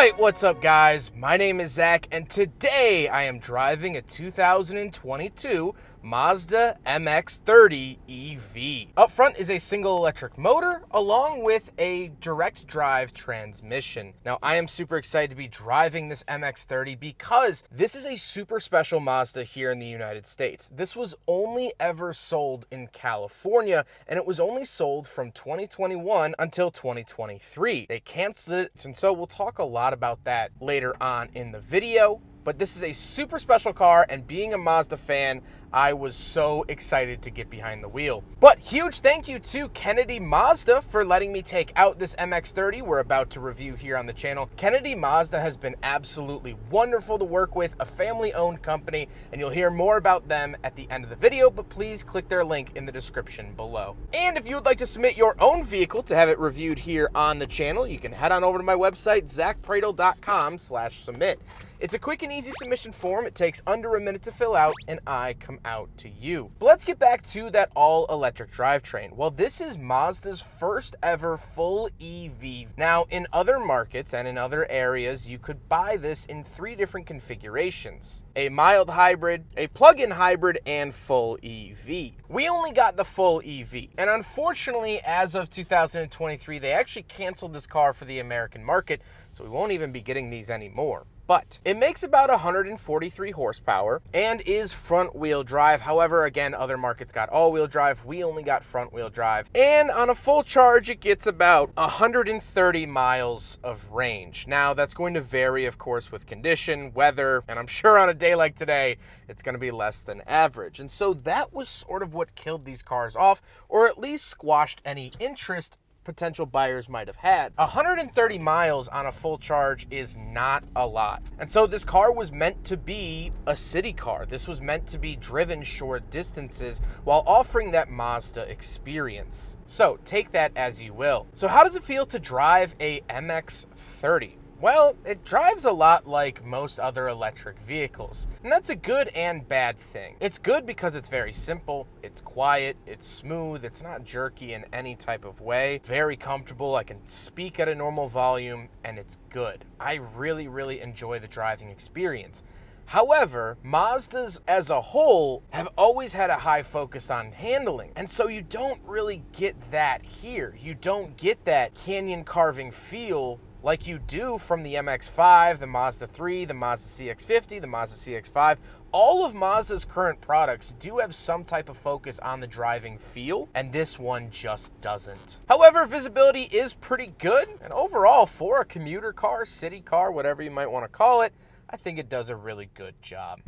Alright, what's up guys? My name is Zach and today I am driving a 2022 Mazda MX-30 EV. Up front is a single electric motor along with a direct drive transmission. Now I am super excited to be driving this MX-30 because this is a super special Mazda here in the United States. This was only ever sold in California and it was only sold from 2021 until 2023. They canceled it, and so we'll talk a lot about that later on in the video. But this is a super special car, and being a Mazda fan, I was so excited to get behind the wheel. But huge thank you to Kennedy Mazda for letting me take out this MX-30 we're about to review here on the channel. Kennedy Mazda has been absolutely wonderful to work with, a family-owned company, and you'll hear more about them at the end of the video, but please click their link in the description below. And if you would like to submit your own vehicle to have it reviewed here on the channel, you can head on over to my website, zackpradel.com/submit. It's a quick and easy submission form. It takes under a minute to fill out, and I come out to you. But let's get back to that all-electric drivetrain. Well, this is Mazda's first ever full EV. Now, in other markets and in other areas, you could buy this in 3 different configurations: a mild hybrid, a plug-in hybrid, and full EV. We only got the full EV, and unfortunately, as of 2023, they actually canceled this car for the American market, so we won't even be getting these anymore. But it makes about 143 horsepower and is front-wheel drive. However, again, other markets got all-wheel drive. We only got front-wheel drive. And on a full charge, it gets about 130 miles of range. Now, that's going to vary, of course, with condition, weather, and I'm sure on a day like today, it's going to be less than average. And so that was sort of what killed these cars off, or at least squashed any interest potential buyers might have had. 130 miles on a full charge is not a lot. And so this car was meant to be a city car. This was meant to be driven short distances while offering that Mazda experience. So take that as you will. So how does it feel to drive a MX-30? Well, it drives a lot like most other electric vehicles, and that's a good and bad thing. It's good because it's very simple, it's quiet, it's smooth, it's not jerky in any type of way, very comfortable, I can speak at a normal volume, and it's good. I really enjoy the driving experience. However, Mazdas as a whole have always had a high focus on handling, and so you don't really get that here. You don't get that canyon carving feel like you do from the MX-5, the Mazda 3, the Mazda CX-50, the Mazda CX-5. All of Mazda's current products do have some type of focus on the driving feel, and this one just doesn't. However, visibility is pretty good, and overall, for a commuter car, city car, whatever you might want to call it, I think it does a really good job.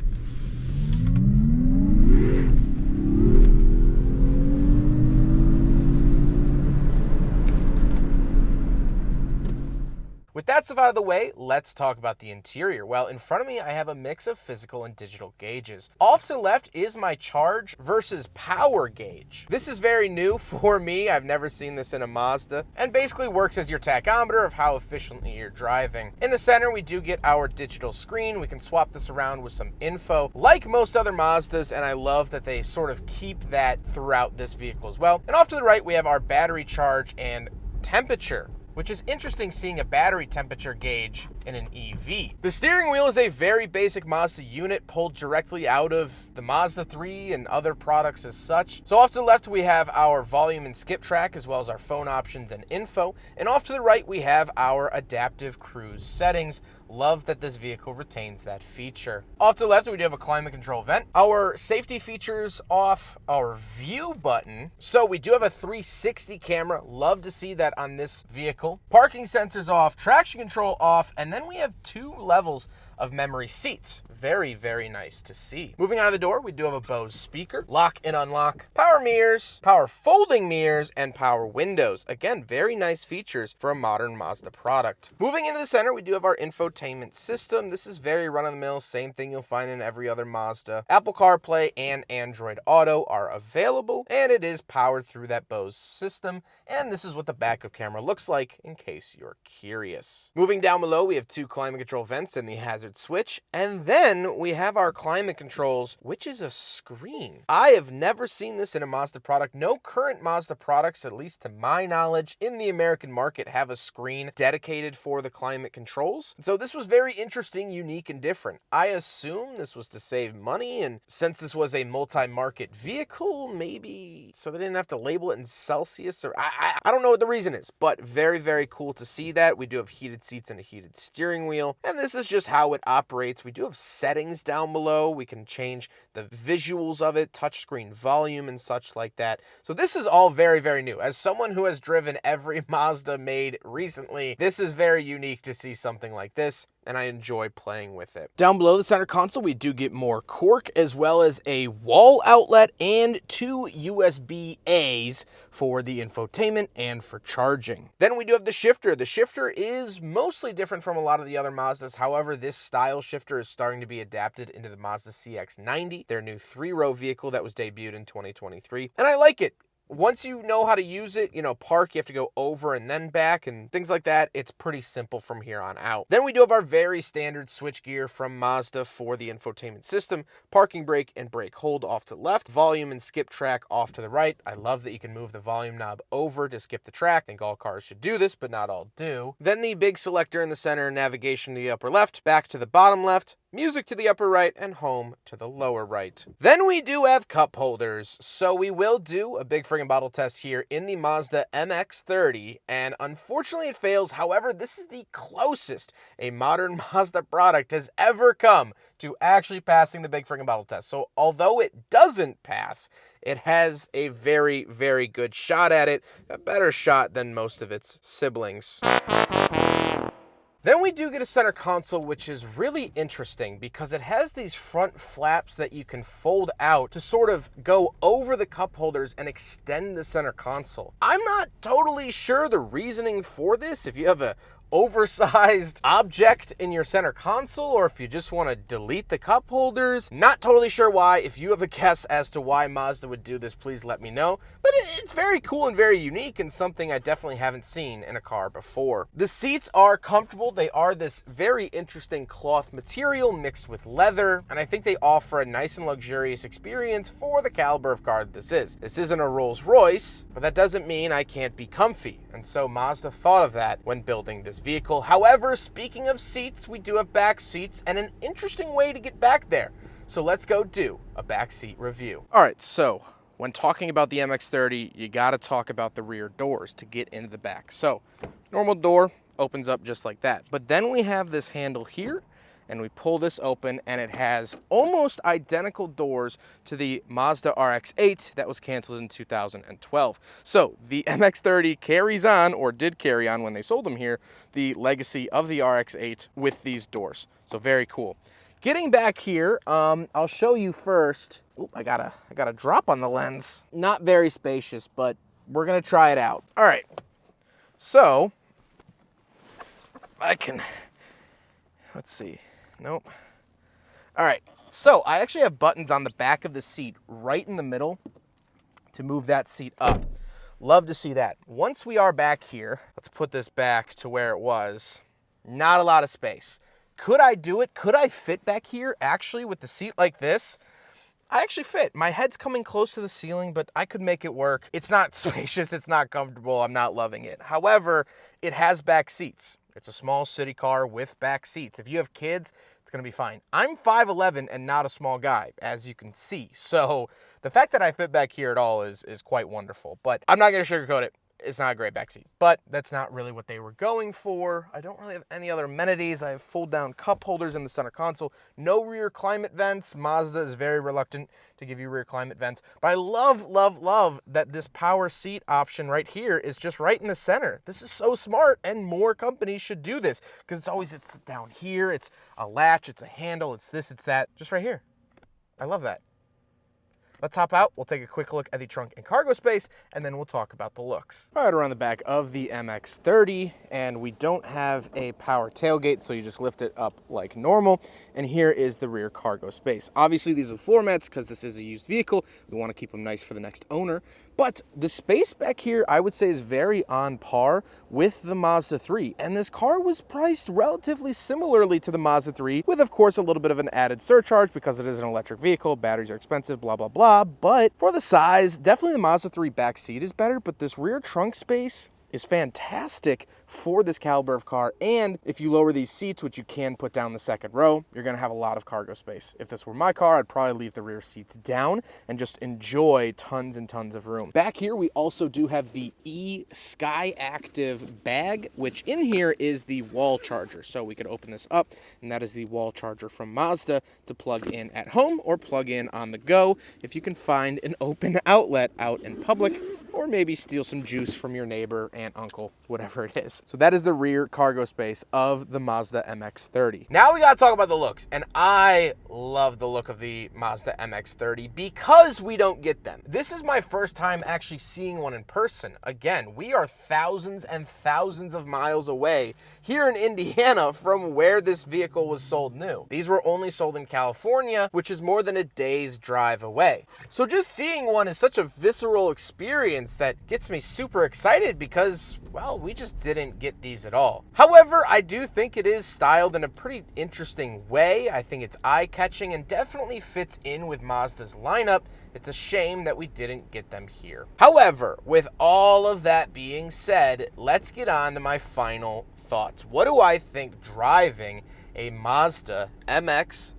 With that stuff out of the way, let's talk about the interior. Well, in front of me, I have a mix of physical and digital gauges. Off to the left is my charge versus power gauge. This is very new for me. I've never seen this in a Mazda, and basically works as your tachometer of how efficiently you're driving. In the center, we do get our digital screen. We can swap this around with some info, like most other Mazdas, and I love that they sort of keep that throughout this vehicle as well. And off to the right, we have our battery charge and temperature, which is interesting seeing a battery temperature gauge in an EV. The steering wheel is a very basic Mazda unit pulled directly out of the Mazda 3 and other products as such. So off to the left, we have our volume and skip track, as well as our phone options and info. And off to the right, we have our adaptive cruise settings. Love that this vehicle retains that feature. Off to the left, we do have a climate control vent. Our safety features off, our view button. So we do have a 360 camera. Love to see that on this vehicle. Parking sensors off, traction control off, and then we have 2 levels of memory seats. Very nice to see. Moving out of the door, we do have a Bose speaker, lock and unlock, power mirrors, power folding mirrors, and power windows. Again, very nice features for a modern Mazda product. Moving into the center, we do have our infotainment system. This is very run-of-the-mill, same thing you'll find in every other Mazda. Apple CarPlay and Android Auto are available, and it is powered through that Bose system, and this is what the backup camera looks like in case you're curious. Moving down below, we have 2 climate control vents and the hazard switch, and then then we have our climate controls, which is a screen. I have never seen this in a Mazda product. No current Mazda products, at least to my knowledge, in the American market have a screen dedicated for the climate controls. So this was very interesting, unique, and different. I assume this was to save money, and since this was a multi-market vehicle, maybe so they didn't have to label it in Celsius, or I don't know what the reason is, but very, very cool to see that. We do have heated seats and a heated steering wheel, and this is just how it operates. We do have settings down below. We can change the visuals of it, touchscreen volume and such like that. So this is all very, very new. As someone who has driven every Mazda made recently, this is very unique to see something like this, and I enjoy playing with it. Down below the center console, we do get more cork, as well as a wall outlet and 2 USB-As for the infotainment and for charging. Then we do have the shifter. The shifter is mostly different from a lot of the other Mazdas. However, this style shifter is starting to be adapted into the Mazda CX-90, their new 3-row vehicle that was debuted in 2023, and I like it. Once you know how to use it, park, you have to go over and then back and things like that. It's pretty simple from here on out. Then we do have our very standard switch gear from Mazda for the infotainment system. Parking brake and brake hold off to the left. Volume and skip track off to the right. I love that you can move the volume knob over to skip the track. I think all cars should do this, but not all do. Then the big selector in the center, navigation to the upper left, back to the bottom left, music to the upper right, and home to the lower right. Then we do have cup holders. So we will do a big friggin' bottle test here in the Mazda MX-30, and unfortunately it fails. However, this is the closest a modern Mazda product has ever come to actually passing the big friggin' bottle test. So although it doesn't pass, it has a very, very good shot at it. A better shot than most of its siblings. Then we do get a center console, which is really interesting because it has these front flaps that you can fold out to sort of go over the cup holders and extend the center console. I'm not totally sure the reasoning for this. If you have a oversized object in your center console, or if you just want to delete the cup holders. Not totally sure why. If you have a guess as to why Mazda would do this, please let me know. But it's very cool and very unique, and something I definitely haven't seen in a car before. The seats are comfortable. They are this very interesting cloth material mixed with leather, and I think they offer a nice and luxurious experience for the caliber of car that this is. This isn't a Rolls Royce, but that doesn't mean I can't be comfy, and so Mazda thought of that when building this vehicle. However, speaking of seats, we do have back seats and an interesting way to get back there. So let's go do a back seat review. All right, so when talking about the MX-30, you got to talk about the rear doors to get into the back. So normal door opens up just like that. But then we have this handle here, and we pull this open, and it has almost identical doors to the Mazda RX-8 that was canceled in 2012. So the MX-30 carries on, or did carry on when they sold them here, the legacy of the RX-8 with these doors. So very cool. Getting back here, I'll show you first. Oop, I got a drop on the lens. Not very spacious, but we're gonna try it out. All right, so I can, let's see. Nope. All right, so I actually have buttons on the back of the seat right in the middle to move that seat up. Love to see that. Once we are back here, let's put this back to where it was. Not a lot of space. Could I do it? Could I fit back here actually with the seat like this? I actually fit. My head's coming close to the ceiling, but I could make it work. It's not spacious, it's not comfortable, I'm not loving it. However, it has back seats. It's a small city car with back seats. If you have kids, it's gonna be fine. I'm 5'11" and not a small guy, as you can see. So the fact that I fit back here at all is quite wonderful, but I'm not gonna sugarcoat it. It's not a great backseat, but that's not really what they were going for. I don't really have any other amenities. I have fold down cup holders in the center console. No rear climate vents. Mazda is very reluctant to give you rear climate vents, but I love, love, love that this power seat option right here is just right in the center. This is so smart, and more companies should do this because it's down here. It's a latch, it's a handle, it's this, it's that, just right here. I love that. Let's hop out, we'll take a quick look at the trunk and cargo space, and then we'll talk about the looks. All right, around the back of the MX-30, and we don't have a power tailgate, so you just lift it up like normal, and here is the rear cargo space. Obviously, these are the floor mats because this is a used vehicle. We want to keep them nice for the next owner, but the space back here, I would say, is very on par with the Mazda 3, and this car was priced relatively similarly to the Mazda 3, with, of course, a little bit of an added surcharge because it is an electric vehicle, batteries are expensive, blah, blah, blah. But for the size, definitely the Mazda 3 back seat is better, but this rear trunk space is fantastic for this caliber of car. And if you lower these seats, which you can put down the second row, you're gonna have a lot of cargo space. If this were my car, I'd probably leave the rear seats down and just enjoy tons and tons of room. Back here, we also do have the Sky Active bag, which in here is the wall charger. So we could open this up, and that is the wall charger from Mazda to plug in at home or plug in on the go if you can find an open outlet out in public, or maybe steal some juice from your neighbor, aunt, uncle, whatever it is. So that is the rear cargo space of the Mazda MX-30. Now we gotta talk about the looks, and I love the look of the Mazda MX-30 because we don't get them. This is my first time actually seeing one in person. Again, we are thousands and thousands of miles away here in Indiana from where this vehicle was sold new. These were only sold in California, which is more than a day's drive away. So just seeing one is such a visceral experience that gets me super excited because, well, we just didn't get these at all. However, I do think it is styled in a pretty interesting way. I think it's eye-catching and definitely fits in with Mazda's lineup. It's a shame that we didn't get them here. However, with all of that being said, let's get on to my final thoughts. What do I think driving a Mazda MX-30?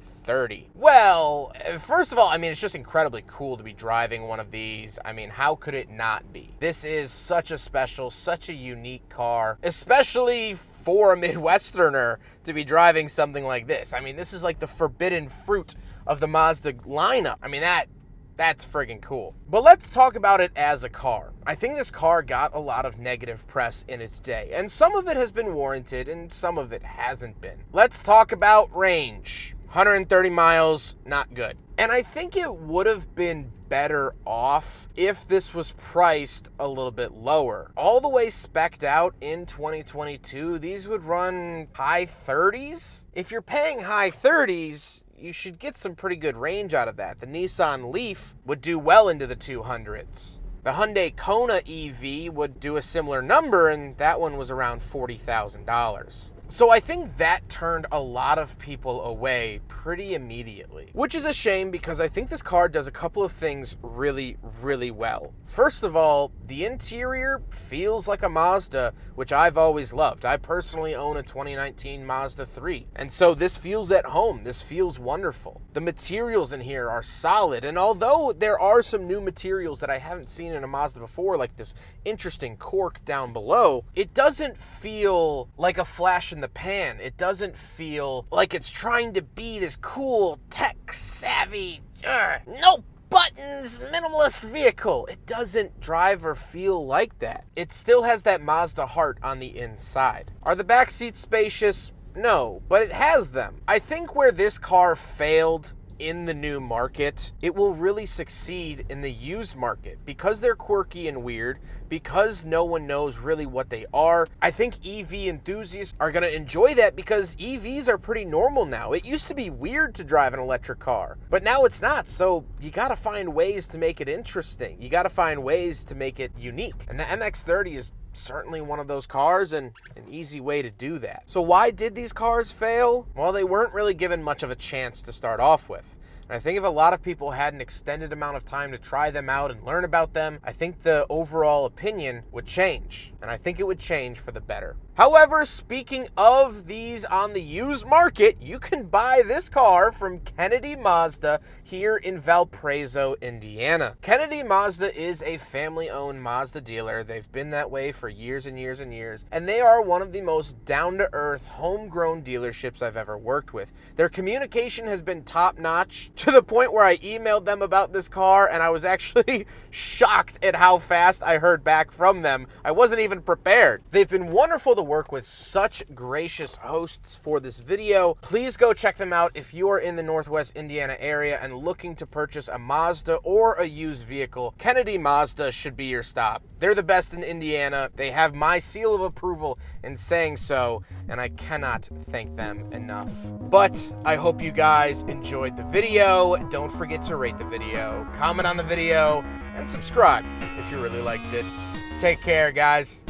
Well, first of all, I mean, it's just incredibly cool to be driving one of these. I mean, how could it not be? This is such a special, such a unique car, especially for a Midwesterner to be driving something like this. I mean, this is like the forbidden fruit of the Mazda lineup. I mean, that's friggin' cool. But let's talk about it as a car. I think this car got a lot of negative press in its day, and some of it has been warranted and some of it hasn't been. Let's talk about range. 130 miles, not good. And I think it would have been better off if this was priced a little bit lower. All the way spec'd out in 2022, these would run high 30s. If you're paying high 30s, you should get some pretty good range out of that. The Nissan Leaf would do well into the 200s. The Hyundai Kona EV would do a similar number, and that one was around $40,000. So I think that turned a lot of people away pretty immediately, which is a shame because I think this car does a couple of things really, really well. First of all, the interior feels like a Mazda, which I've always loved. I personally own a 2019 Mazda 3, and so this feels at home. This feels wonderful. The materials in here are solid, and although there are some new materials that I haven't seen in a Mazda before, like this interesting cork down below, it doesn't feel like a flash in the pan. It doesn't feel like it's trying to be this cool, tech-savvy, no buttons, minimalist vehicle. It doesn't drive or feel like that. It still has that Mazda heart on the inside. Are the back seats spacious? No, but it has them. I think where this car failed in the new market, it will really succeed in the used market because they're quirky and weird, because no one knows really what they are. I think EV enthusiasts are going to enjoy that because EVs are pretty normal now. It used to be weird to drive an electric car, but now it's not. So you got to find ways to make it interesting. You got to find ways to make it unique. And the MX-30 is certainly one of those cars and an easy way to do that. So why did these cars fail? Well, they weren't really given much of a chance to start off with. And I think if a lot of people had an extended amount of time to try them out and learn about them, I think the overall opinion would change. And I think it would change for the better. However, speaking of these on the used market, you can buy this car from Kennedy Mazda here in Valparaiso, Indiana. Kennedy Mazda is a family-owned Mazda dealer. They've been that way for years and years and years, and they are one of the most down-to-earth, homegrown dealerships I've ever worked with. Their communication has been top-notch to the point where I emailed them about this car, and I was actually shocked at how fast I heard back from them. I wasn't even prepared. They've been wonderful to work with such gracious hosts for this video. Please go check them out if you are in the Northwest Indiana area and looking to purchase a Mazda or a used vehicle. Kennedy Mazda should be your stop. They're the best in Indiana. They have my seal of approval in saying so, and I cannot thank them enough. But I hope you guys enjoyed the video. Don't forget to rate the video, comment on the video, and subscribe if you really liked it. Take care, guys.